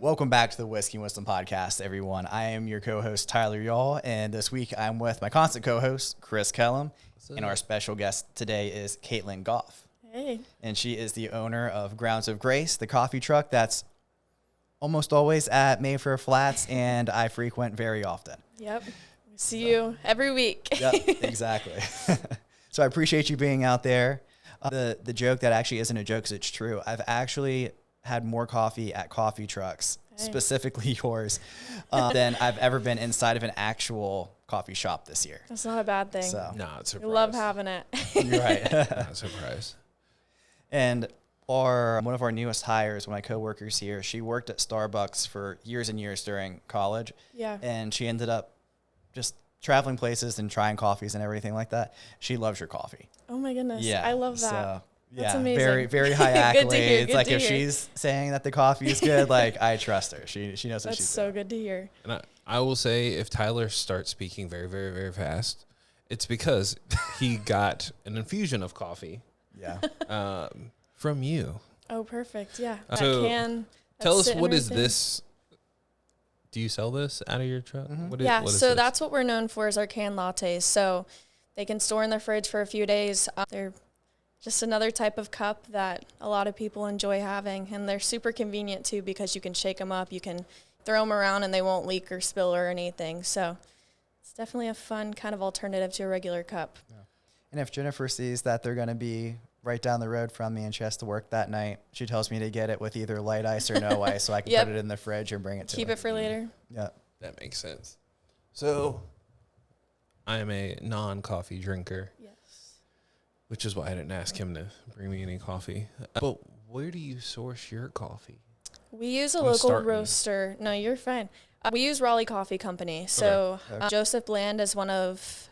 Welcome back to the Whiskey and Wisdom Podcast, everyone. I am your co-host, Tyler Yaw, and this week I'm with my constant co-host, Chris Kellum, and our special guest today is Caitlyn Goff. Hey. And she is the owner of Grounds of Grace, the coffee truck that's almost always at Mayfair Flats, and I frequent very often. Yep. See you every week. Yep, exactly. So I appreciate you being out there. The joke that actually isn't a joke because it's true. I've actually had more coffee at coffee trucks, specifically yours, than I've ever been inside of an actual coffee shop this year. That's not a bad thing. So, no, it's a surprise. We love having it. You're right. Not a surprise. And one of our newest hires, one of my coworkers here, she worked at Starbucks for years and years during college. Yeah. And she ended up just traveling places and trying coffees and everything like that. She loves your coffee. Oh my goodness. Yeah. I love that. So, that's yeah, amazing. very, very high accolades. Good to hear, good like to if hear. she's saying that the coffee is good, like I trust her. She knows what That's she's so doing. good to hear. And I will say, if Tyler starts speaking very, very, very fast, it's because he got an infusion of coffee Yeah. from you. Oh, perfect. Yeah. So, that Tell us, sitting what right is there. this? Do you sell this out of your truck? Mm-hmm. What Yeah. what So this? that's what we're known for is our canned lattes. So they can store in the fridge for a few days. They're just another type of cup that a lot of people enjoy having. And they're super convenient too because you can shake them up. You can throw them around and they won't leak or spill or anything. So it's definitely a fun kind of alternative to a regular cup. And if Jennifer sees that they're going to be right down the road from me and she has to work that night, she tells me to get it with either light ice or no ice so I can Yep. put it in the fridge and bring it to Keep her. it for later. Yeah. That makes sense. So, I am a non-coffee drinker, Yes. which is why I didn't ask him to bring me any coffee. But where do you source your coffee? We use a I'm local starting. roaster. No, you're fine. We use Raleigh Coffee Company. So Okay. Joseph Bland is one of,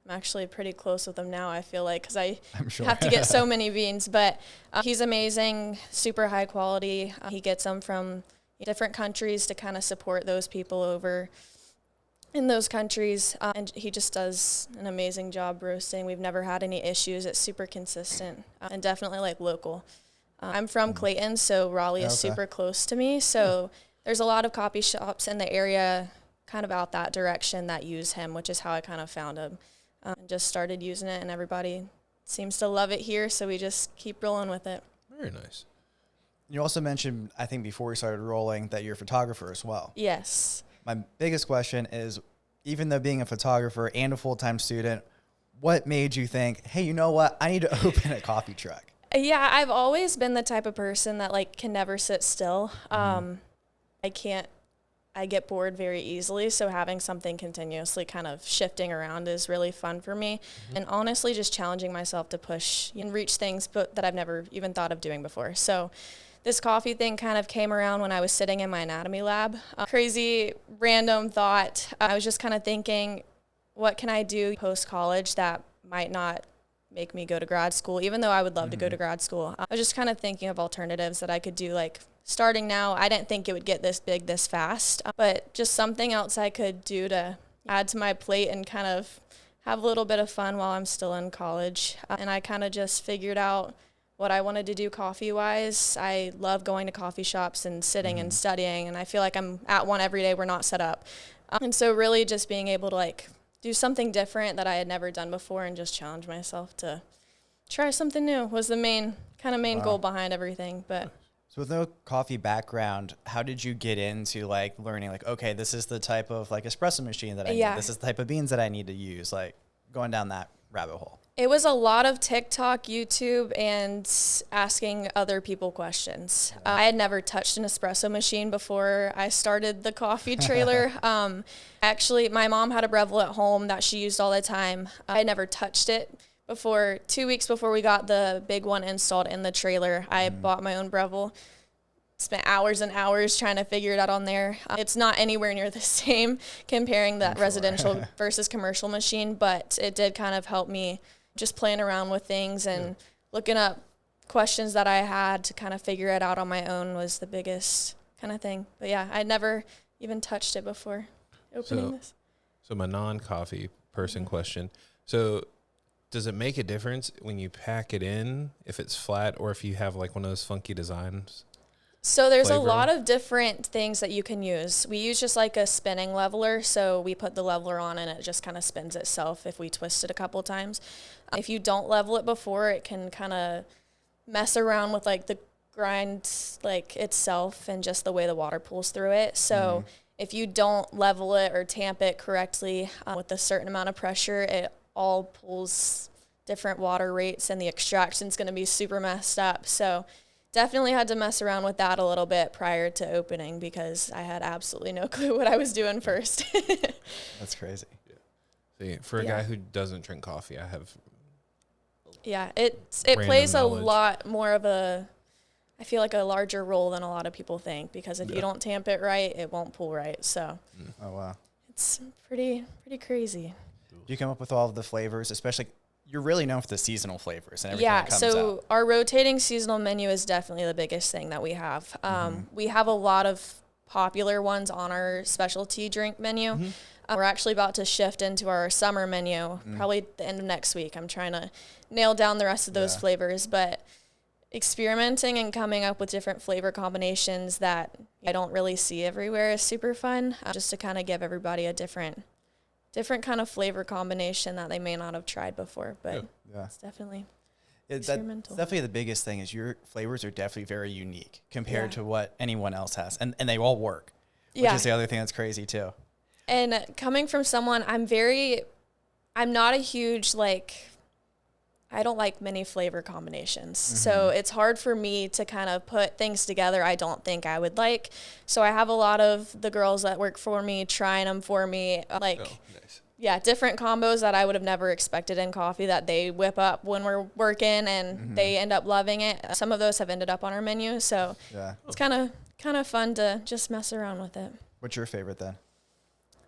I'm actually pretty close with him now, I feel like, because I I'm sure. have to get so many beans. But he's amazing, super high quality. He gets them from different countries to kind of support those people over in those countries. And he just does an amazing job roasting. We've never had any issues. It's super consistent and definitely like local. I'm from Clayton, so Raleigh is Okay. super close to me. So there's a lot of coffee shops in the area kind of out that direction that use him, which is how I kind of found him. And just started using it, and everybody seems to love it here, so we just keep rolling with it. Very nice. You also mentioned, I think before we started rolling, that you're a photographer as well. Yes. My biggest question is, even though being a photographer and a full-time student, what made you think, hey, you know what? I need to open a coffee truck. Yeah, I've always been the type of person that like can never sit still. I get bored very easily, so having something continuously kind of shifting around is really fun for me. And honestly, just challenging myself to push and reach things that I've never even thought of doing before. So this coffee thing kind of came around when I was sitting in my anatomy lab. Crazy random thought. I was just kind of thinking, what can I do post-college that might not make me go to grad school, even though I would love to go to grad school. I was just kind of thinking of alternatives that I could do, like starting now. I didn't think it would get this big this fast, but just something else I could do to add to my plate and kind of have a little bit of fun while I'm still in college. And I kind of just figured out what I wanted to do coffee-wise. I love going to coffee shops and sitting and studying, and I feel like I'm at one every day. We're not set up. And so really just being able to like do something different that I had never done before and just challenge myself to try something new was the main Wow. goal behind everything. But So with no coffee background, how did you get into like learning like, okay, this is the type of like espresso machine that I Yeah. need. This is the type of beans that I need to use, like going down that rabbit hole. it was a lot of TikTok, YouTube, and asking other people questions. I had never touched an espresso machine before I started the coffee trailer. Actually, my mom had a Breville at home that she used all the time. I had never touched it before. 2 weeks before we got the big one installed in the trailer, I bought my own Breville. Spent hours and hours trying to figure it out on there. It's not anywhere near the same comparing that residential versus commercial machine, but it did kind of help me just playing around with things and looking up questions that I had to kind of figure it out on my own was the biggest kind of thing. But yeah, I'd never even touched it before opening this. So my non-coffee person question. So does it make a difference when you pack it in if it's flat or if you have like one of those funky designs? So there's flavor? a lot of different things that you can use. We use just like a spinning leveler. So we put the leveler on and it just kind of spins itself if we twist it a couple times. If you don't level it before, it can kind of mess around with like the grind like itself and just the way the water pulls through it. So if you don't level it or tamp it correctly with a certain amount of pressure, it all pulls different water rates and the extraction's going to be super messed up. So definitely had to mess around with that a little bit prior to opening because I had absolutely no clue what I was doing first. That's crazy. See, for a guy who doesn't drink coffee, I have it random plays knowledge. a lot more of I feel like a larger role than a lot of people think because if you don't tamp it right, it won't pull right. So Oh, wow. it's pretty crazy. Do you come up with all of the flavors, especially you're really known for the seasonal flavors and everything that comes out. Our rotating seasonal menu is definitely the biggest thing that we have. We have a lot of popular ones on our specialty drink menu. We're actually about to shift into our summer menu, probably at the end of next week. I'm trying to nail down the rest of those flavors, but experimenting and coming up with different flavor combinations that I don't really see everywhere is super fun, just to kind of give everybody a different kind of flavor combination that they may not have tried before, but it's definitely experimental. That's definitely the biggest thing is your flavors are definitely very unique compared to what anyone else has. And they all work, which is the other thing that's crazy too. And coming from someone, I'm not a huge, I don't like many flavor combinations. So it's hard for me to kind of put things together I don't think I would like. So I have a lot of the girls that work for me trying them for me, different combos that I would have never expected in coffee that they whip up when we're working and they end up loving it. Some of those have ended up on our menu. So it's kind of fun to just mess around with it. What's your favorite then?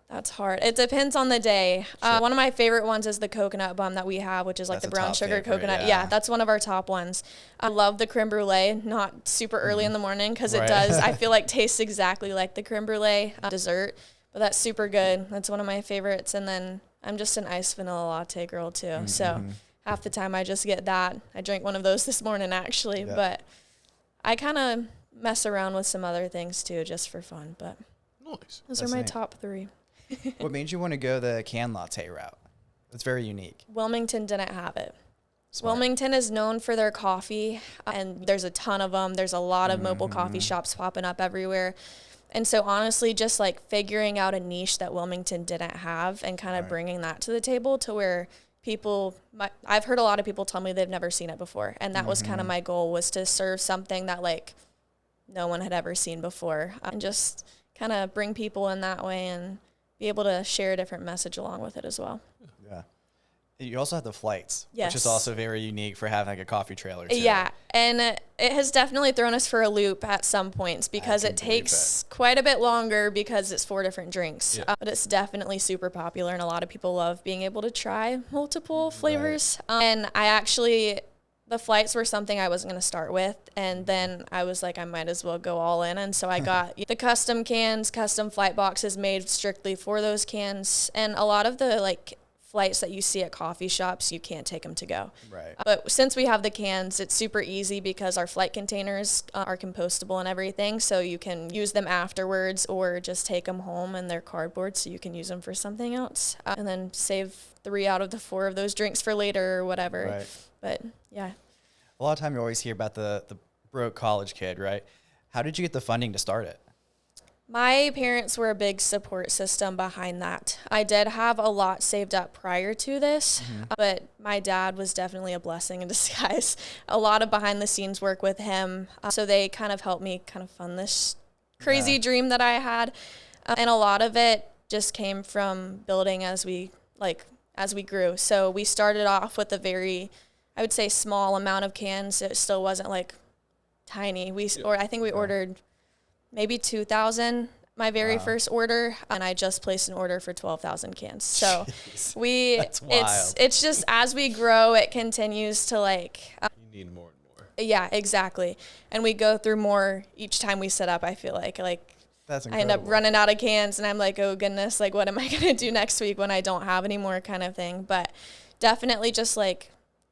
That's hard. It depends on the day. One of my favorite ones is the coconut bun that we have, which is like the brown sugar coconut. Yeah, that's one of our top ones. I love the creme brulee, not super early in the morning because it does, I feel like, tastes exactly like the creme brulee dessert. But that's super good. That's one of my favorites. And then I'm just an iced vanilla latte girl too. So half the time I just get that. I drank one of those this morning actually. But I kind of mess around with some other things too just for fun. But those are my top three. What made you want to go the canned latte route? It's very unique. Wilmington didn't have it. Smart. Wilmington is known for their coffee, and there's a ton of them. There's a lot of mobile coffee shops popping up everywhere. And so honestly, just like figuring out a niche that Wilmington didn't have and kind of bringing that to the table to where I've heard a lot of people tell me they've never seen it before. And that was kind of my goal, was to serve something that like no one had ever seen before and just kind of bring people in that way and be able to share a different message along with it as well. Yeah. You also have the flights, yes, which is also very unique for having like a coffee trailer too. Yeah, and it has definitely thrown us for a loop at some points because it takes quite a bit longer because it's 4 different drinks. Yeah. But it's definitely super popular, and a lot of people love being able to try multiple flavors. And the flights were something I wasn't going to start with, and then I was like, I might as well go all in, and so I got the custom cans, custom flight boxes made strictly for those cans, and a lot of the flights that you see at coffee shops, you can't take them to go. Right. But since we have the cans, it's super easy because our flight containers are compostable and everything, so you can use them afterwards or just take them home, and they're cardboard, so you can use them for something else, and then save 3 out of the 4 of those drinks for later or whatever. Right. But yeah. A lot of time you always hear about the broke college kid, right? How did you get the funding to start it? My parents were a big support system behind that. I did have a lot saved up prior to this, but my dad was definitely a blessing in disguise. A lot of behind the scenes work with him. So they kind of helped me kind of fund this crazy dream that I had. And a lot of it just came from building as we grew. So we started off with a very, I would say, small amount of cans. It still wasn't tiny. I think we ordered maybe 2,000 my very first order, and I just placed an order for 12,000 cans. So That's wild. it's just as we grow, it continues to you need more and more. Yeah, exactly. And we go through more each time we set up. I feel like That's incredible. I end up running out of cans, and I'm like, oh goodness, what am I gonna do next week when I don't have any more, kind of thing. But definitely just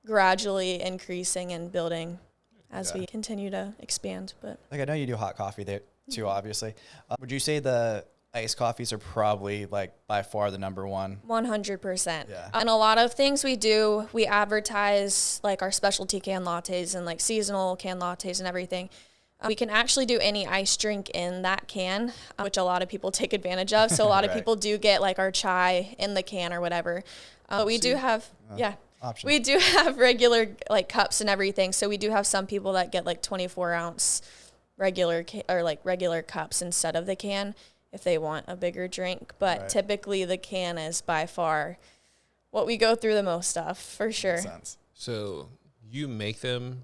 gradually increasing and building as we continue to expand. But like, I know you do hot coffee there too, obviously. Would you say the iced coffees are probably like by far the number one? 100%. Yeah. And a lot of things we do, we advertise like our specialty canned lattes and like seasonal canned lattes and everything. We can actually do any iced drink in that can, which a lot of people take advantage of. So a lot of people do get like our chai in the can or whatever. We do have, options. We do have regular like cups and everything. So we do have some people that get like 24 ounce regular cups instead of the can if they want a bigger drink. But typically the can is by far what we go through the most of, for sure. Makes sense. So you make them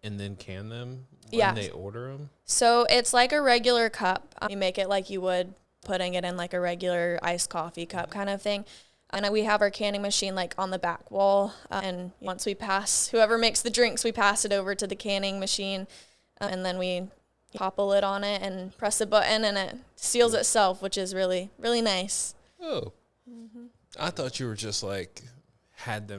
and then can them when they order them? So it's like a regular cup. You make it like you would putting it in like a regular iced coffee cup kind of thing. And we have our canning machine like on the back wall. And once we pass, whoever makes the drinks, we pass it over to the canning machine. And then we pop a lid on it and press a button and it seals itself, which is really, really nice. Oh. I thought you were just like had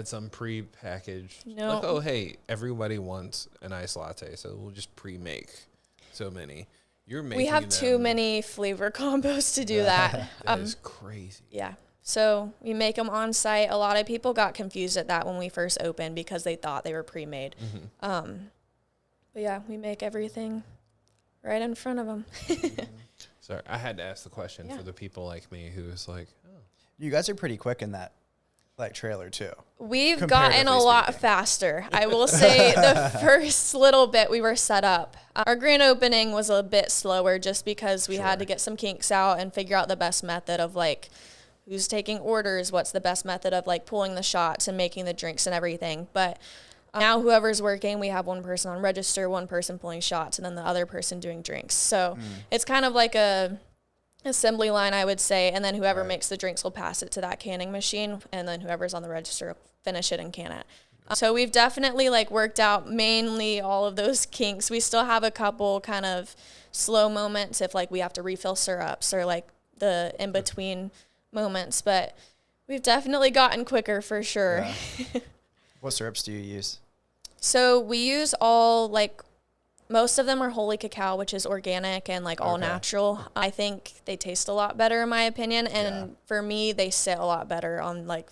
some pre-packaged. No. Like, oh, hey, everybody wants an iced latte, so we'll just pre-make so many. You're making We have too many flavor combos to do that. That is crazy. Yeah. So we make them on site. A lot of people got confused at that when we first opened because they thought they were pre-made. But yeah, we make everything right in front of them. Sorry, I had to ask the question for the people like me who was like, oh. You guys are pretty quick in that like trailer too. We've gotten a lot faster. I will say the first little bit we were set up. Our grand opening was a bit slower just because we had to get some kinks out and figure out the best method of like who's taking orders, what's the best method of like pulling the shots and making the drinks and everything. But now whoever's working, we have one person on register, one person pulling shots, and then the other person doing drinks. So it's kind of like a assembly line, I would say, and then whoever makes the drinks will pass it to that canning machine, and then whoever's on the register will finish it and can it. So we've definitely like worked out mainly all of those kinks. We still have a couple kind of slow moments if like we have to refill syrups or like the in-between moments, but we've definitely gotten quicker for sure. Yeah. What syrups do you use? So we use all like most of them are holy cacao, which is organic and like all natural. I think they taste a lot better in my opinion. And for me, they sit a lot better on like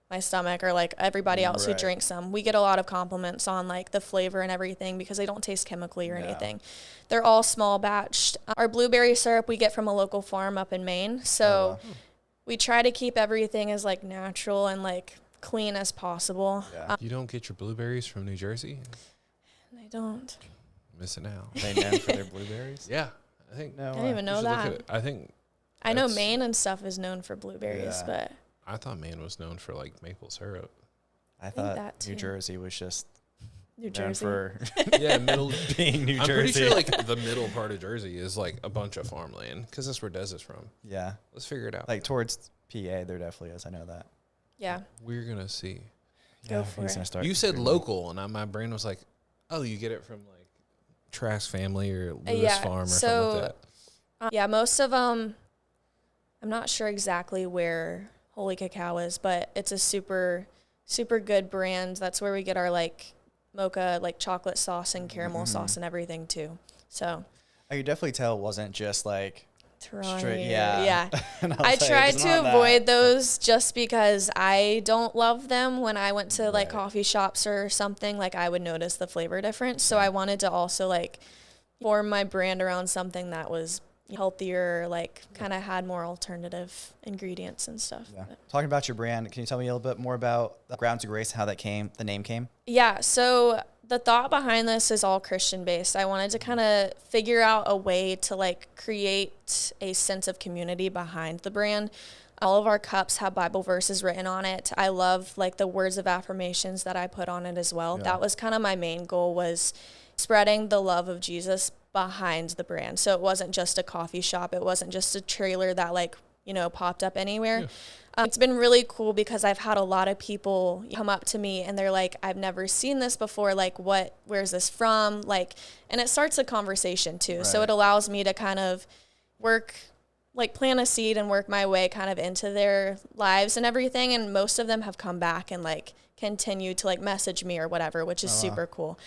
my stomach or like everybody else who drinks them. We get a lot of compliments on like the flavor and everything because they don't taste chemically or anything. They're all small batched. Our blueberry syrup we get from a local farm up in Maine. So we try to keep everything as like natural and like clean as possible. You don't get your blueberries from New Jersey? I don't. Missing out. They known for their blueberries? Yeah, I think. No, I didn't even know that. I know Maine and stuff is known for blueberries, but I thought Maine was known for like maple syrup. I thought New Jersey was just New Jersey for middle being New Jersey. I'm pretty sure like the middle part of Jersey is like a bunch of farmland because that's where Des is from. Yeah, let's figure it out. Like towards PA, there definitely is. I know that. Yeah, we're gonna see. Go for it. You said local, and my brain was like, oh, you get it from like Trask family or Lewis Farm or something like that. Yeah, most of them, I'm not sure exactly where Holy Cacao is, but it's a super, super good brand. That's where we get our like mocha, like chocolate sauce and caramel sauce and everything too. So I could definitely tell it wasn't just like straight. Yeah. I try to avoid those just because I don't love them. When I went to like coffee shops or something, like I would notice the flavor difference. So I wanted to also like form my brand around something that was healthier, like kind of had more alternative ingredients and stuff. Yeah. Talking about your brand, can you tell me a little bit more about Grounds of Grace, how that the name came? Yeah. So the thought behind this is all Christian based. I wanted to kind of figure out a way to like create a sense of community behind the brand. All of our cups have Bible verses written on it. I love like the words of affirmations that I put on it as well. Yeah. That was kind of my main goal, was spreading the love of Jesus behind the brand. So it wasn't just a coffee shop. It wasn't just a trailer that like, popped up anywhere. Yeah. It's been really cool because I've had a lot of people come up to me and they're like, I've never seen this before. Like, where's this from? Like, and it starts a conversation too. Right. So it allows me to kind of plant a seed and work my way kind of into their lives and everything. And most of them have come back and like continued to like message me or whatever, which is super cool.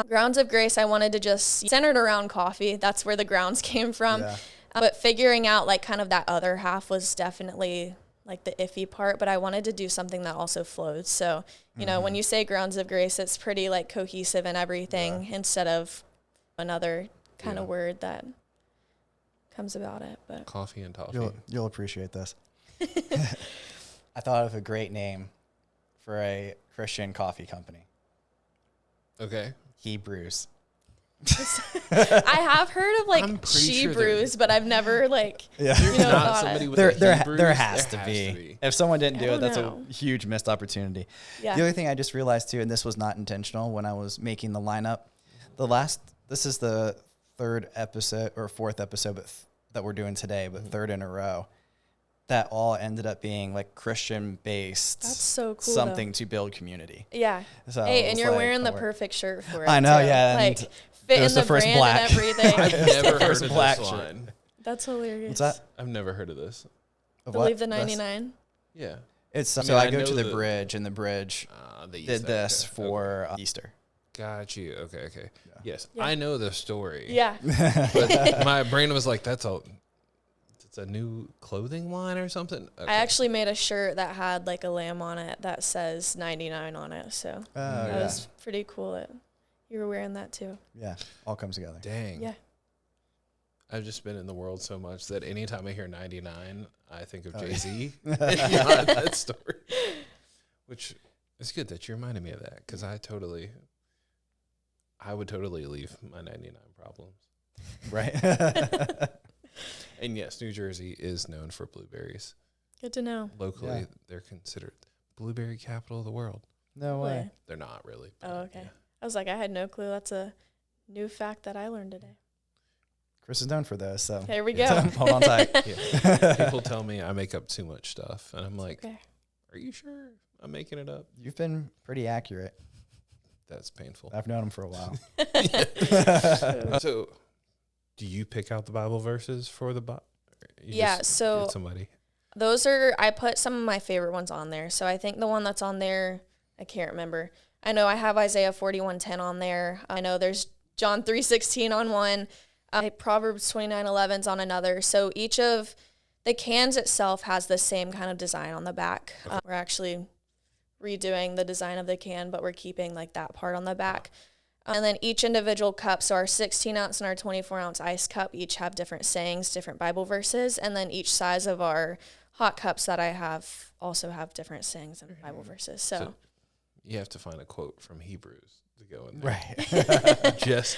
Grounds of Grace, I wanted to just centered around coffee. That's where the grounds came from. Yeah. But figuring out like kind of that other half was definitely like the iffy part, but I wanted to do something that also flowed. So, you know, when you say Grounds of Grace, it's pretty like cohesive and everything instead of another kind of word that comes about it. But Coffee and toffee. You'll appreciate this. I thought of a great name for a Christian coffee company. Okay. Hebrews. I have heard of like I'm pretty she sure brews, but I've never like Yeah. you know, Not thought somebody it. with There Hebrews, has to be. If someone didn't do I it, that's don't know. a huge missed opportunity. Yeah. The other thing I just realized too, and this was not intentional when I was making the lineup, this is the third episode or fourth episode that we're doing today, but third in a row, that all ended up being like Christian based. That's so cool. Something to build community. Yeah. So Hey, and it's you're like, wearing the oh, perfect shirt for it. I know, too. yeah, Like and fit it was in the the first brand black. and everything. I've never heard First of black this shirt. line. That's hilarious. What's that? I've never heard of this. Of Believe what? the That's- 99. Yeah. It's I mean, so I I go know to the the- bridge, and the bridge The did Easter, this okay, for Easter. Got you. Okay. Yes, Yeah. I know the story. Yeah. But my brain was like, it's a new clothing line or something. Okay. I actually made a shirt that had like a lamb on it that says 99 on it. So that Yeah. was pretty cool that you were wearing that too. Yeah, all comes together. Dang. Yeah. I've just been in the world so much that anytime I hear 99, I think of Oh, Jay-Z and not that story. Which is good that you reminded me of that because I would totally leave my 99 problems. Right. And yes, New Jersey is known for blueberries. Good to know. Locally, Yeah. they're considered blueberry capital of the world. No way. Really? They're not really. but Oh, okay. yeah. I was like, I had no clue. That's a new fact that I learned today. Chris is known for those, so There we go. hold on tight. Yeah. People tell me I make up too much stuff, and I'm like, Okay. are you sure I'm making it up? You've been pretty accurate. That's painful. I've known him for a while. So, do you pick out the Bible verses for the Bible? Yeah, so somebody. I put some of my favorite ones on there. So I think the one that's on there, I can't remember. I know I have Isaiah 41:10 on there. I know there's John 3:16 on one. Proverbs 29:11's on another. So each of the cans itself has the same kind of design on the back. Okay. We're actually redoing the design of the can, but we're keeping like that part on the back. And then each individual cup, so our 16-ounce and our 24-ounce ice cup each have different sayings, different Bible verses. And then each size of our hot cups that I have also have different sayings and Bible verses. So You have to find a quote from Hebrews to go in there. Right. Just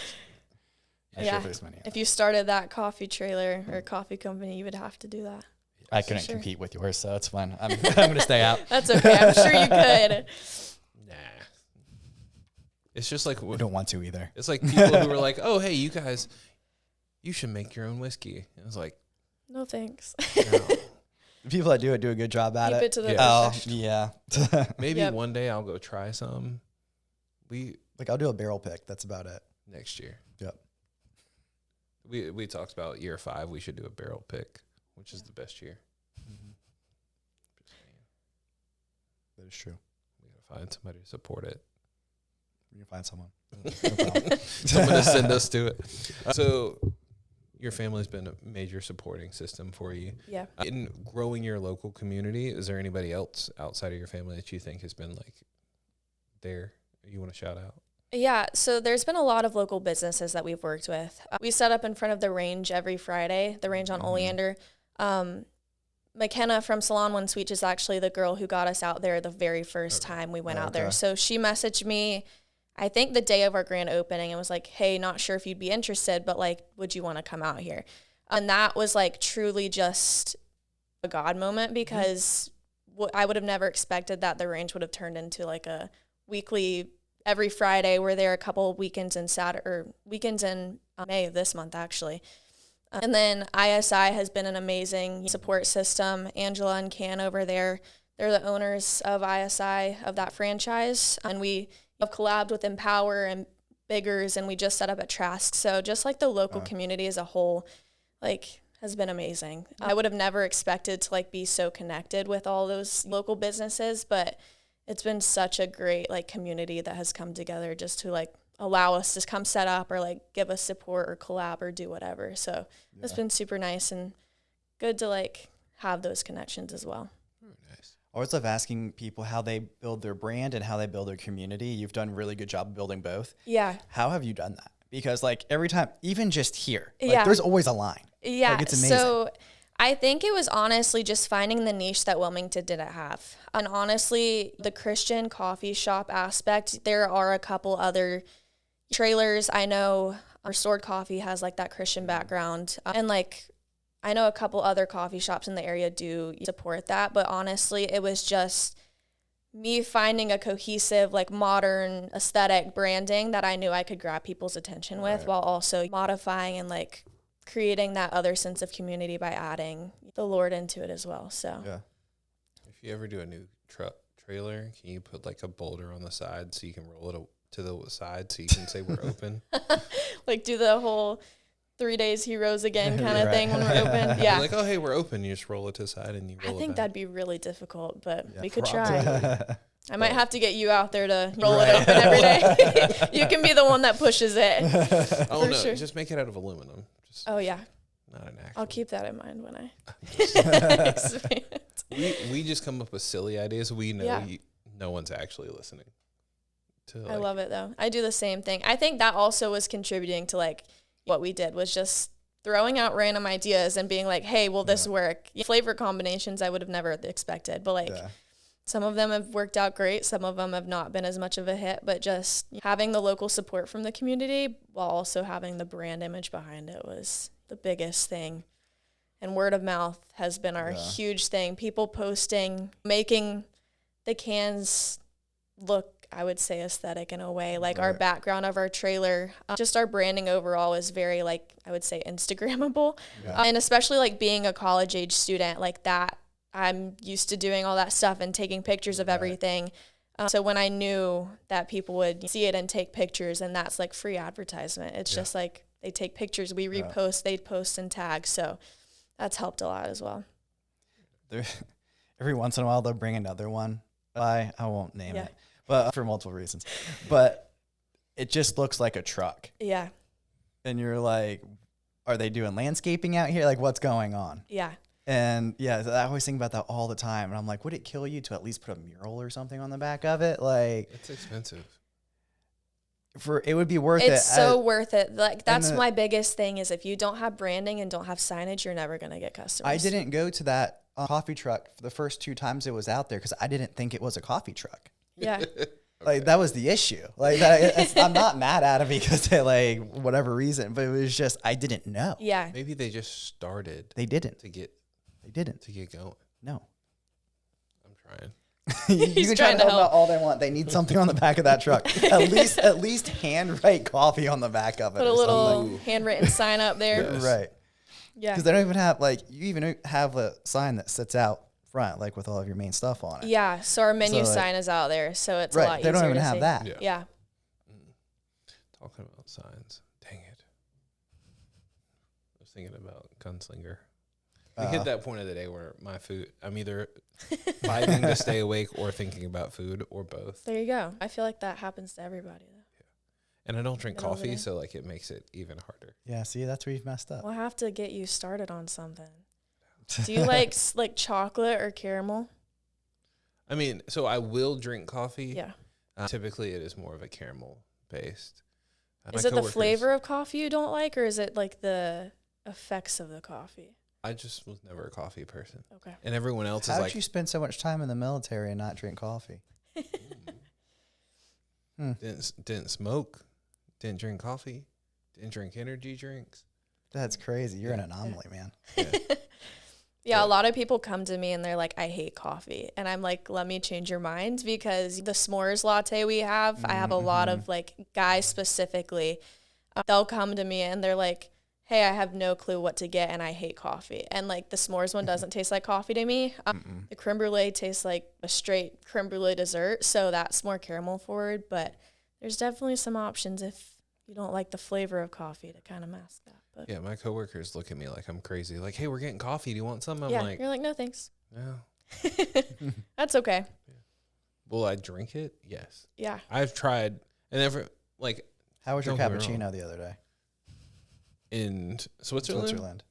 yeah, There's many. if you started that coffee trailer or coffee company, you would have to do that. I couldn't Sure. compete with yours, so it's fine. I'm going to stay out. That's okay. I'm sure you could. nah. It's just like I don't want to either. it's like people who were like, "Oh, hey, you guys, you should make your own whiskey." It was like, No thanks. no. The people that do a good job at Keep it. it to the Oh, professional. yeah. Maybe Yep. one day I'll go try some. Like I'll do a barrel pick. That's about it. Next year. Yep. We talked about year 5. We should do a barrel pick, which is the best year. Just saying. That is true. We gotta find somebody to support it. We can find someone. No problem. Someone to send us to it. So, your family's been a major supporting system for you. Yeah. In growing your local community, is there anybody else outside of your family that you think has been like there you want to shout out? Yeah, so there's been a lot of local businesses that we've worked with. We set up in front of the range every Friday, the range on Oleander. McKenna from Salon One Sweet is actually the girl who got us out there the very first time we went out there. So she messaged me, I think the day of our grand opening, and was like, hey, not sure if you'd be interested, but like, would you want to come out here? And that was like truly just a God moment, because I would have never expected that the range would have turned into like a weekly, every Friday. We're there a couple of weekends in weekends in May of this month, actually. And then ISI has been an amazing support system. Angela and Can over there, they're the owners of ISI, of that franchise. And we have collabed with Empower and Biggers, and we just set up at Trask. So just like the local community as a whole, like, has been amazing. I would have never expected to like be so connected with all those local businesses, but it's been such a great like community that has come together just to like allow us to come set up or like give us support or collab or do whatever. So it's been super nice and good to like have those connections as well. Nice. I always love asking people how they build their brand and how they build their community. You've done a really good job of building both. Yeah. How have you done that? Because like every time, even just here, like, there's always a line. Yeah. Like, it's amazing. So I think it was honestly just finding the niche that Wilmington didn't have. And honestly, the Christian coffee shop aspect, there are a couple other trailers. I know Restored Coffee has like that Christian background. And like, I know a couple other coffee shops in the area do support that. But honestly, it was just me finding a cohesive, like modern aesthetic branding that I knew I could grab people's attention with while also modifying and like creating that other sense of community by adding the Lord into it as well. So if you ever do a new trailer, can you put like a boulder on the side so you can roll it to the side so you can say we're open? Like do the whole 3 days he rose again kind of thing when we're open. Yeah. You're like, oh, hey, we're open. You just roll it to the side and you roll it I think back. that'd be really difficult, but we could Probably. try. I might have to get you out there to roll it open every day. You can be the one that pushes it. Oh, no. Sure. Just make it out of aluminum. Just oh, yeah. Not an actual. I'll keep that in mind when I we just come up with silly ideas. We know no one's actually listening. I love it, though. I do the same thing. I think that also was contributing to, like, what we did was just throwing out random ideas and being like, hey, will this work? Flavor combinations I would have never expected. But, like, some of them have worked out great. Some of them have not been as much of a hit. But just having the local support from the community while also having the brand image behind it was the biggest thing. And word of mouth has been our huge thing. People posting, making the cans look, I would say, aesthetic in a way. Like our background of our trailer, just our branding overall is very, like, I would say Instagrammable. And especially like being a college age student like that, I'm used to doing all that stuff and taking pictures of everything. So when I knew that people would see it and take pictures, and that's like free advertisement, it's just like they take pictures, we repost, they post and tag. So that's helped a lot as well. Every once in a while, they'll bring another one. I won't name it, but for multiple reasons. But it just looks like a truck. Yeah. And you're like, are they doing landscaping out here? Like, what's going on? Yeah. And I always think about that all the time. And I'm like, would it kill you to at least put a mural or something on the back of it? Like, it's expensive. It would be worth it. It's so worth it. Like, that's my biggest thing is if you don't have branding and don't have signage, you're never going to get customers. I didn't go to that coffee truck for the first 2 times it was out there because I didn't think it was a coffee truck. Yeah. Like, that was the issue. Like, I'm not mad at it because of, like, whatever reason, but it was just, I didn't know. Yeah. Maybe they just started. They didn't. They didn't. To get going. No. I'm trying. You can try to help out all they want. They need something on the back of that truck. At least handwrite coffee on the back of it. Put a little handwritten sign up there. Yes. Right. Yeah. Because they don't even have, like, you even have a sign that sits out front, like with all of your main stuff on it. Yeah. So our menu sign is out there. So it's a lot easier. They don't even have see. that. Yeah. Talking about signs. Dang it. I was thinking about Gunslinger. We hit that point of the day where I'm either fighting to stay awake or thinking about food or both. There you go. I feel like that happens to everybody, though. Yeah. And I don't drink coffee, so like it makes it even harder. Yeah, see, that's where you've messed up. We'll have to get you started on something. Do you like chocolate or caramel? I mean, so I will drink coffee. Yeah. Typically, it is more of a caramel based. Is it the flavor of coffee you don't like, or is it like the effects of the coffee? I just was never a coffee person. Okay. And everyone else is like... How did you spend so much time in the military and not drink coffee? Didn't smoke, didn't drink coffee, didn't drink energy drinks. That's crazy. You're an anomaly, man. Yeah, a lot of people come to me and they're like, I hate coffee. And I'm like, let me change your mind, because the s'mores latte we have, I have a lot of like guys specifically, they'll come to me and they're like, hey, I have no clue what to get and I hate coffee. And like the s'mores one doesn't taste like coffee to me. The creme brulee tastes like a straight creme brulee dessert. So that's more caramel forward, but there's definitely some options if you don't like the flavor of coffee to kind of mask that. But yeah, my coworkers look at me like I'm crazy. Like, hey, we're getting coffee. Do you want some? I'm like, you're like, no, thanks. No. That's okay. Yeah. Will I drink it? Yes. Yeah. I've tried, and How was your Don't get me cappuccino the other day? In Switzerland?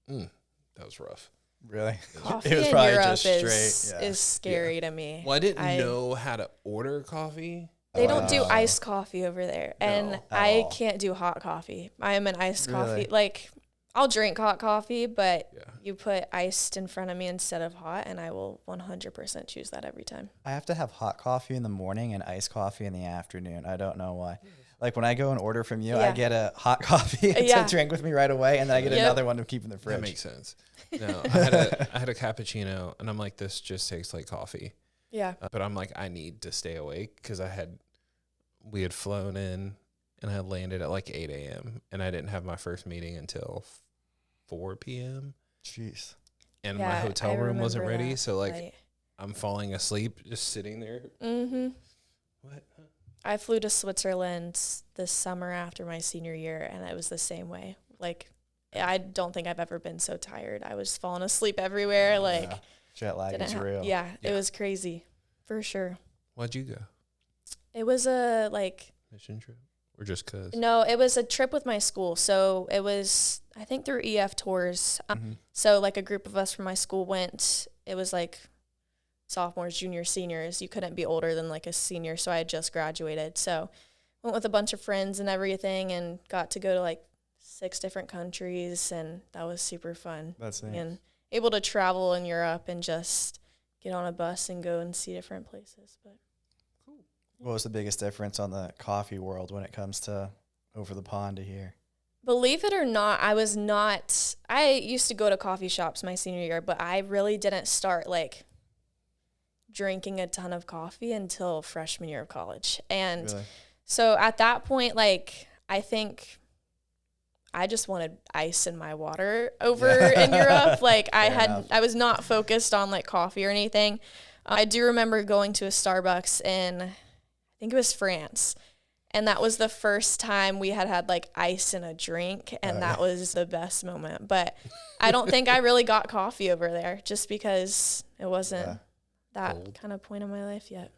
That was rough. Really? Coffee It was in probably Europe just straight. is scary to me. Well, I didn't know how to order coffee. They don't do iced coffee over there, and I can't do hot coffee. I am an iced coffee. Like, I'll drink hot coffee, but you put iced in front of me instead of hot, and I will 100% choose that every time. I have to have hot coffee in the morning and iced coffee in the afternoon. I don't know why. Like when I go and order from you, I get a hot coffee to drink with me right away, and then I get another one to keep in the fridge. That makes sense. No, I had a cappuccino, and I'm like, this just tastes like coffee. Yeah. But I'm like, I need to stay awake because we had flown in, and I had landed at like 8 a.m. and I didn't have my first meeting until 4 p.m. Jeez. And my hotel room wasn't ready, so like I'm falling asleep just sitting there. Mm-hmm. What? I flew to Switzerland this summer after my senior year, and it was the same way. Like, I don't think I've ever been so tired. I was falling asleep everywhere. Like, jet lag is real. Yeah, it was crazy, for sure. Why'd you go? It was a mission trip, or just cause? No, it was a trip with my school. So it was, I think, through EF tours. So like a group of us from my school went. It was like sophomores, juniors, seniors. You couldn't be older than like a senior. So I had just graduated. So went with a bunch of friends and everything, and got to go to like 6 different countries, and that was super fun. That's neat. And able to travel in Europe and just get on a bus and go and see different places. But what was the biggest difference on the coffee world when it comes to over the pond to here? Believe it or not, I used to go to coffee shops my senior year, but I really didn't start like drinking a ton of coffee until freshman year of college. And so at that point, like, I think I just wanted ice in my water over in Europe. Like I was not focused on like coffee or anything. I do remember going to a Starbucks in, I think it was France. And that was the first time we had like ice in a drink. And that was the best moment. But I don't think I really got coffee over there just because it wasn't that kind of point in my life yet.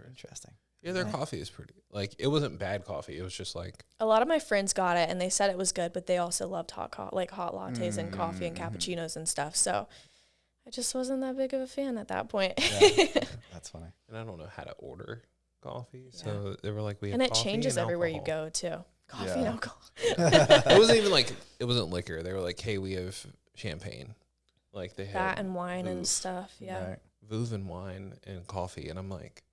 Interesting. Yeah, their coffee is pretty, like, it wasn't bad coffee. It was just like. A lot of my friends got it and they said it was good, but they also loved hot lattes and coffee and cappuccinos and stuff. So I just wasn't that big of a fan at that point. Yeah, that's funny. And I don't know how to order coffee. So they were like, we have and it coffee changes and everywhere alcohol. you go too. Coffee and alcohol. It wasn't even like, it wasn't liquor. They were like, hey, we have champagne. Like they had that and wine and stuff. Yeah. Right. Vouv and wine and coffee. And I'm like,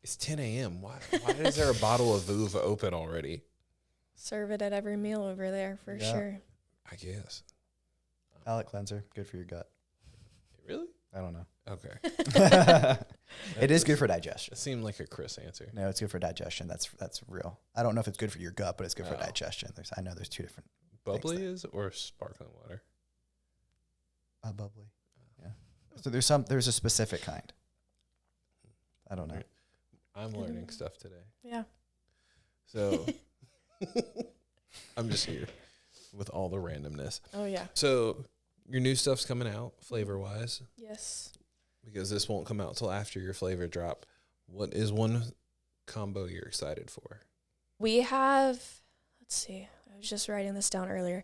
it's 10 a.m. Why is there a bottle of Vouv open already? Serve it at every meal over there for sure. I guess. Palate cleanser, good for your gut. Really? I don't know. Okay. It is good for digestion. It seemed like a Chris answer. No, it's good for digestion. That's real. I don't know if it's good for your gut, but it's good for digestion. I know there's 2 different. Bubbly is or sparkling water? Bubbly. Yeah. So there's a specific kind. I don't know. I'm learning stuff today. Yeah. So I'm just here with all the randomness. Oh yeah. So your new stuff's coming out flavor-wise. Yes. Because this won't come out till after your flavor drop. What is one combo you're excited for? We have, let's see, I was just writing this down earlier.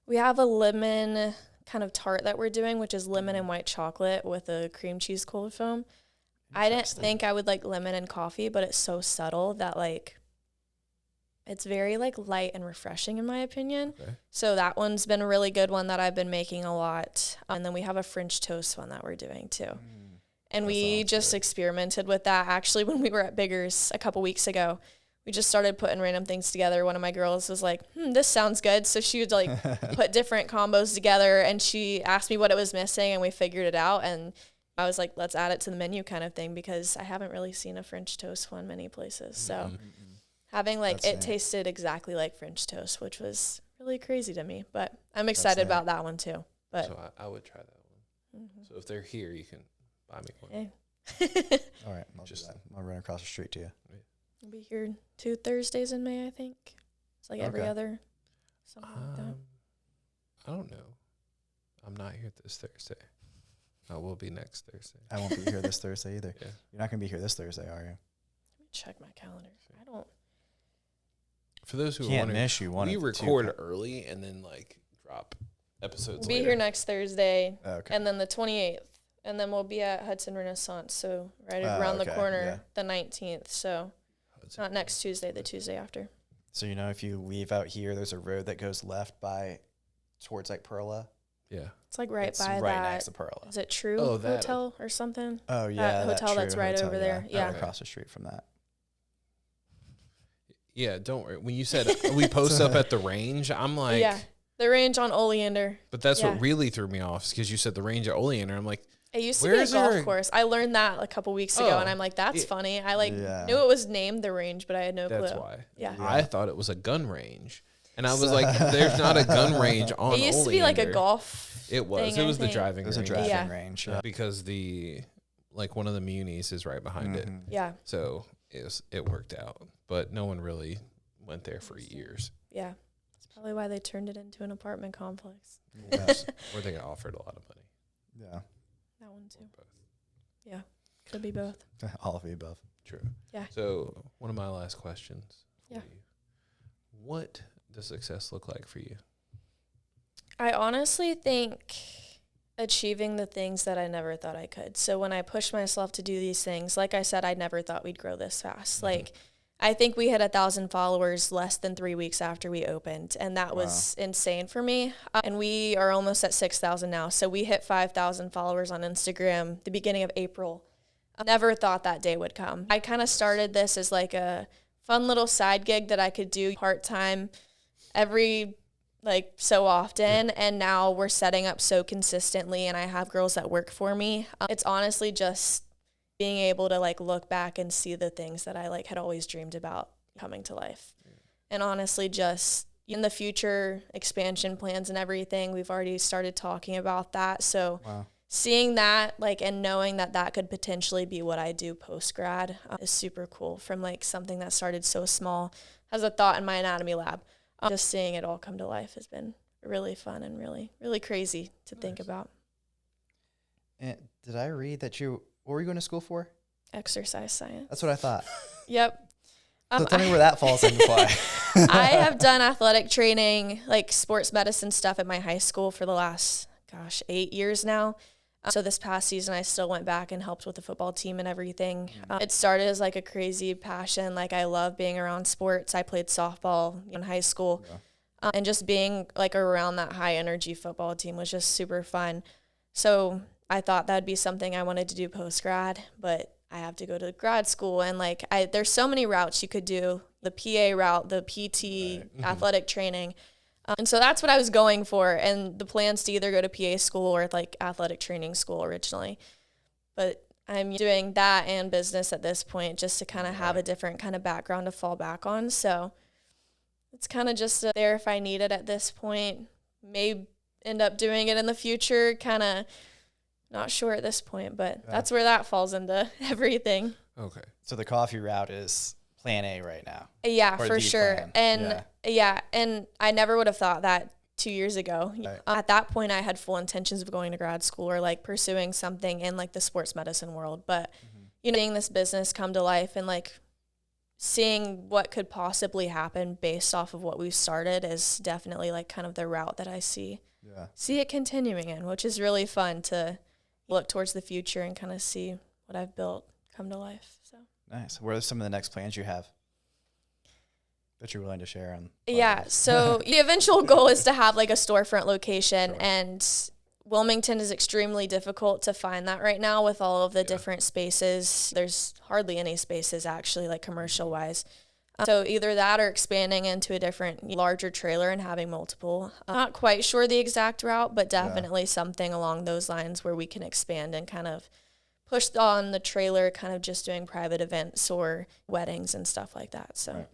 We have a lemon kind of tart that we're doing, which is lemon and white chocolate with a cream cheese cold foam. I didn't think I would like lemon and coffee, but it's so subtle that like it's very like light and refreshing in my opinion. Okay. So that one's been a really good one that I've been making a lot. And then we have a French toast one that we're doing too. And we just experimented with that. Actually, when we were at Bigger's a couple weeks ago, we just started putting random things together. One of my girls was like, this sounds good. So she would like put different combos together, and she asked me what it was missing, and we figured it out. And I was like, let's add it to the menu kind of thing, because I haven't really seen a French toast one many places. So having like tasted exactly like French toast, which was really crazy to me, but I'm excited about that one too. But so I would try that one. So if they're here, you can buy me one. Hey. All right. I'll just I'll run across the street to you. I'll be here 2 Thursdays in May, I think. It's like every other, something like that. I don't know. I'm not here this Thursday. I will be next Thursday. I won't be here this Thursday either. Yeah. You're not going to be here this Thursday, are you? Let me check my calendar. I don't. For those who Can't are wondering, miss you. we record early and then like drop episodes We'll be later. here next Thursday, Okay. and then the 28th, and then we'll be at Hudson Renaissance, so right around the corner, the 19th. So not next Tuesday, the Tuesday after. So, you know, if you leave out here, there's a road that goes left towards like Perla. Yeah. It's like right It's by right that. next to Perla. Is it True that Hotel or something? Oh, yeah. That hotel that's True right Hotel, over there. Yeah. Right across the street from that. Yeah, don't worry. When you said we post up at the range, I'm like, Yeah. The range on Oleander. but that's what really threw me off because you said the range at Oleander. I'm like, It used to Where be a is golf there a- course. I learned that a couple weeks ago, Oh, and I'm like, that's yeah. funny. I like Yeah. knew it was named the range, but I had no that's clue. why. Yeah. I thought it was a gun range. And I was like, there's not a gun range on It used to be like a Oleander. golf. It was. thing, It was I the think. driving It was a range. driving Yeah. range. Because one of the munis is right behind it. Mhm. Yeah. So it worked out. But no one really went there for years. Yeah. That's probably why they turned it into an apartment complex. Yeah. Or they got offered a lot of money. Yeah. That one too. Both. Yeah. Could be both. All of the above. True. Yeah. So one of my last questions for Yeah. you. What does success look like for you? I honestly think achieving the things that I never thought I could. So when I pushed myself to do these things, like I said, I never thought we'd grow this fast. Mm-hmm. Like, I think we hit 1,000 followers less than 3 weeks after we opened, and that was insane for me. And we are almost at 6,000 now. So we hit 5,000 followers on Instagram the beginning of April. I never thought that day would come. I kind of started this as like a fun little side gig that I could do part-time every so often, and now we're setting up so consistently, and I have girls that work for me. It's honestly just being able to look back and see the things that I had always dreamed about coming to life. And honestly, just in the future expansion plans and everything, we've already started talking about that. So seeing that and knowing that that could potentially be what I do post grad is super cool. From something that started so small as a thought in my anatomy lab, just seeing it all come to life has been really fun and really, really crazy to think about. And did I read that what were you going to school for? Exercise science. That's what I thought. Yep. So tell me where that falls into play. I have done athletic training, sports medicine stuff at my high school for the last, 8 years now. So this past season, I still went back and helped with the football team and everything. It started as a crazy passion. I love being around sports. I played softball in high school. And just being around that high energy football team was just super fun. So I thought that'd be something I wanted to do post grad, but I have to go to grad school, and there's so many routes you could do: the PA route, the PT, athletic training, and so that's what I was going for. And the plans to either go to PA school or athletic training school originally, but I'm doing that and business at this point just to kind of have a different kind of background to fall back on. So it's kind of just there if I need it at this point. May end up doing it in the future, kind of. Not sure at this point, but that's where that falls into everything. Okay. So the coffee route is plan A right now. Yeah, Or for the sure. plan. And and I never would have thought that 2 years ago. Right. At that point, I had full intentions of going to grad school or pursuing something in the sports medicine world. But, seeing this business come to life and seeing what could possibly happen based off of what we've started is definitely kind of the route that I see it continuing in, which is really fun to look towards the future and kind of see what I've built come to life. So Nice. What are some of the next plans you have that you're willing to share on? yeah, so the eventual goal is to have a storefront location, and Wilmington is extremely difficult to find that right now with all of the different spaces. There's hardly any spaces actually commercial wise. So either that or expanding into a different, larger trailer and having multiple. I'm not quite sure the exact route, but definitely something along those lines where we can expand and kind of push on the trailer, kind of just doing private events or weddings and stuff like that. So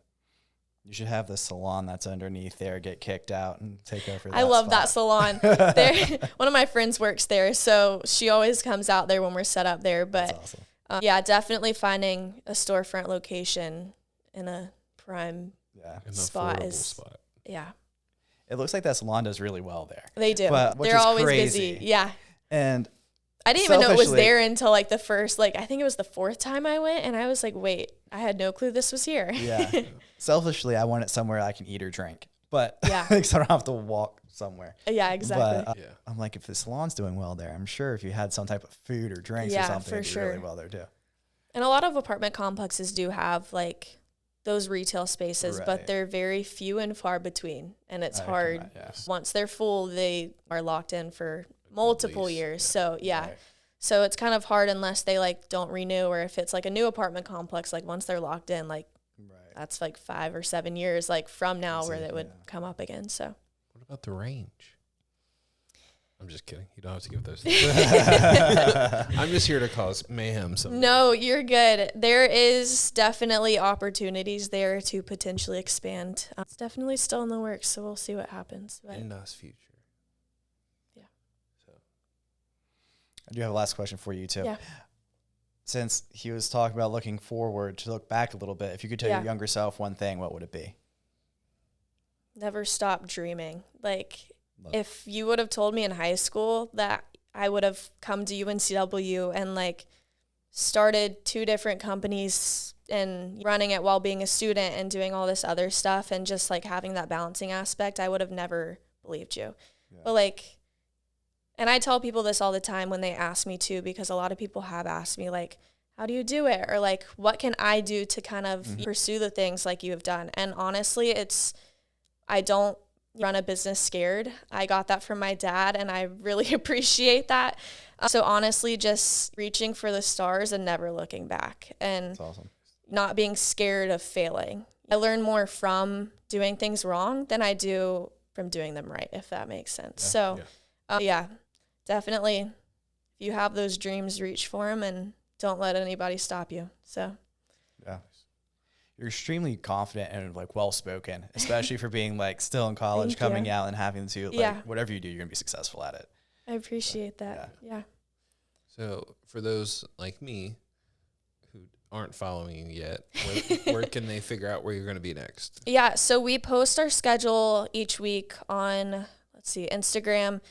You should have the salon that's underneath there get kicked out and take over that I love spot. that salon. One of my friends works there, so she always comes out there when we're set up there. But That's awesome. yeah, definitely finding a storefront location in a prime An spot affordable is spot. yeah. It looks like that salon does really well there. They do. But which They're is always crazy. busy. Yeah. And I didn't even know it was there until like the first, like, I think it was the 4th time I went, and I was like, wait, I had no clue this was here. Yeah. Selfishly, I want it somewhere I can eat or drink, but yeah, so I don't have to walk somewhere. Yeah, exactly. But I'm like, if the salon's doing well there, I'm sure if you had some type of food or drinks or something, it'd be really well there too. And a lot of apartment complexes do have like those retail spaces, but they're very few and far between, and it's hard. Once they're full, they are locked in for multiple years. So so it's kind of hard unless they like don't renew, or if it's like a new apartment complex, like once they're locked in, like that's like 5 or 7 years like from now where they would come up again. So what about the range? I'm just kidding. You don't have to give those. I'm just here to cause mayhem. No, you're good. There is definitely opportunities there to potentially expand. It's definitely still in the works, so we'll see what happens. But in us future. Yeah. So I do have a last question for you too. Yeah. Since he was talking about looking forward, to look back a little bit, if you could tell your younger self one thing, what would it be? Never stop dreaming. Like, if you would have told me in high school that I would have come to UNCW and like started 2 different companies and running it while being a student and doing all this other stuff and just like having that balancing aspect, I would have never believed you. Yeah. But like, and I tell people this all the time when they ask me to, because a lot of people have asked me like, how do you do it? Or like, what can I do to kind of pursue the things like you have done? And honestly, I don't run a business scared. I got that from my dad, and I really appreciate that. So honestly, just reaching for the stars and never looking back, and that's awesome. Not being scared of failing. I learn more from doing things wrong than I do from doing them right, if that makes sense. Definitely, if you have those dreams, reach for them and don't let anybody stop you. So yeah. You're extremely confident and like well-spoken, especially for being like still in college, coming out and having to like whatever you do, you're gonna be successful at it. I appreciate that. Yeah. So for those like me who aren't following you yet, where can they figure out where you're going to be next? Yeah. So we post our schedule each week on, Instagram.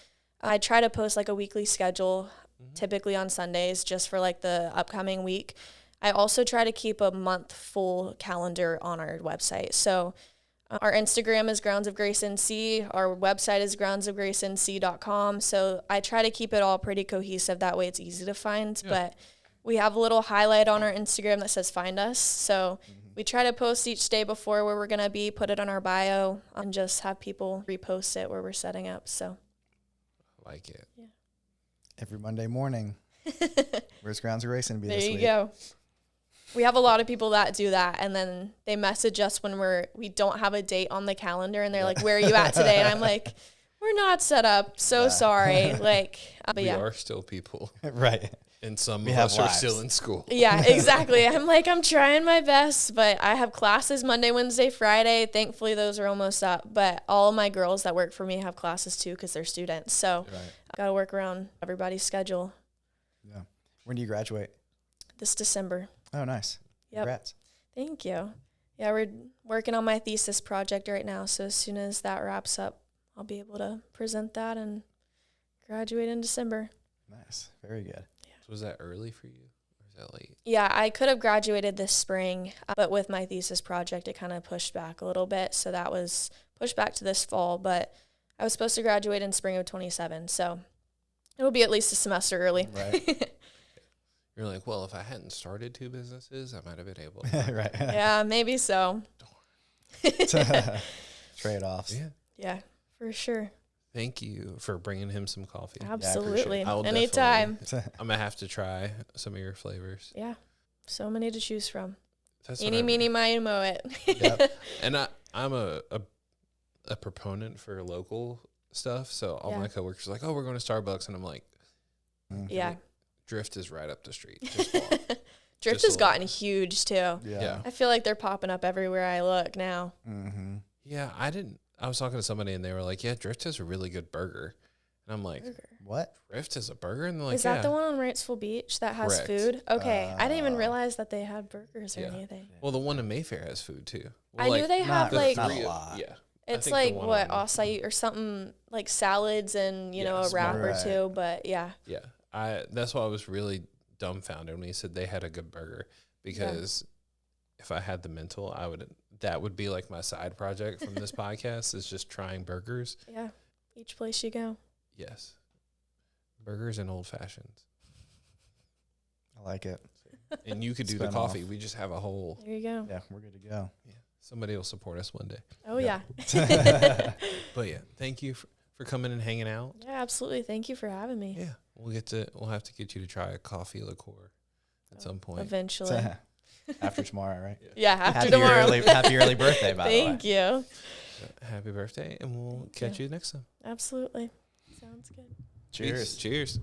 I try to post like a weekly schedule, typically on Sundays, just for like the upcoming week. I also try to keep a month full calendar on our website. So our Instagram is Grounds of Grace NC. Our website is groundsofgracenc.com. So I try to keep it all pretty cohesive. That way it's easy to find. Yeah. But we have a little highlight on our Instagram that says find us. So we try to post each day before where we're going to be, put it on our bio, and just have people repost it where we're setting up. So I like it. Yeah. Every Monday morning. Where's Grounds of Grace going to be there this week? There you go. We have a lot of people that do that, and then they message us when we don't have a date on the calendar, and they're like, "Where are you at today?" And I'm like, "We're not set up. So sorry." Like, but we are still people, right? And some of us are still in school. Yeah, exactly. I'm trying my best, but I have classes Monday, Wednesday, Friday. Thankfully, those are almost up. But all of my girls that work for me have classes too because they're students. So I got to work around everybody's schedule. Yeah. When do you graduate? This December. Oh, nice. Yep. Congrats. Thank you. Yeah, we're working on my thesis project right now. So as soon as that wraps up, I'll be able to present that and graduate in December. Nice. Very good. Yeah. So was that early for you or is that late? Yeah, I could have graduated this spring, but with my thesis project, it kind of pushed back a little bit. So that was pushed back to this fall, but I was supposed to graduate in spring of 27. So it'll be at least a semester early. Right. You're like, well, if I hadn't started 2 businesses, I might have been able to. Right. Yeah, maybe so. Trade-offs. Yeah, for sure. Thank you for bringing him some coffee. Absolutely. Yeah, anytime. I'm going to have to try some of your flavors. Yeah, so many to choose from. That's Eeny, meeny, miny, moe it. Yep. And I'm a proponent for local stuff, so all my coworkers are like, oh, we're going to Starbucks, and I'm like, yeah. Drift is right up the street. Just walk. Drift has gotten huge too. Yeah. I feel like they're popping up everywhere I look now. Mm-hmm. Yeah, I was talking to somebody and they were like, yeah, Drift has a really good burger. And I'm like, what? Drift is a burger? And they're like, is that the one on Wrightsville Beach that has food? Okay. I didn't even realize that they had burgers or anything. Well, the one in Mayfair has food too. Well, I knew they have like, not a lot. Yeah. It's like what, acai or something like salads and, a wrap or two, but yeah. Yeah. That's why I was really dumbfounded when he said they had a good burger, because if I had the mental, that would be like my side project from this podcast is just trying burgers. Yeah. Each place you go. Yes. Burgers and old fashions. I like it. And you could do the coffee. We just have a whole. There you go. Yeah, we're good to go. Yeah. Somebody will support us one day. Oh, yeah. But yeah, thank you for coming and hanging out. Yeah, absolutely. Thank you for having me. Yeah. We'll have to get you to try a coffee liqueur at some point. Eventually. After tomorrow, right? Yeah, after tomorrow. Happy early birthday, by the way. Thank you. Happy birthday, and we'll catch you next time. Absolutely. Sounds good. Cheers. Cheers.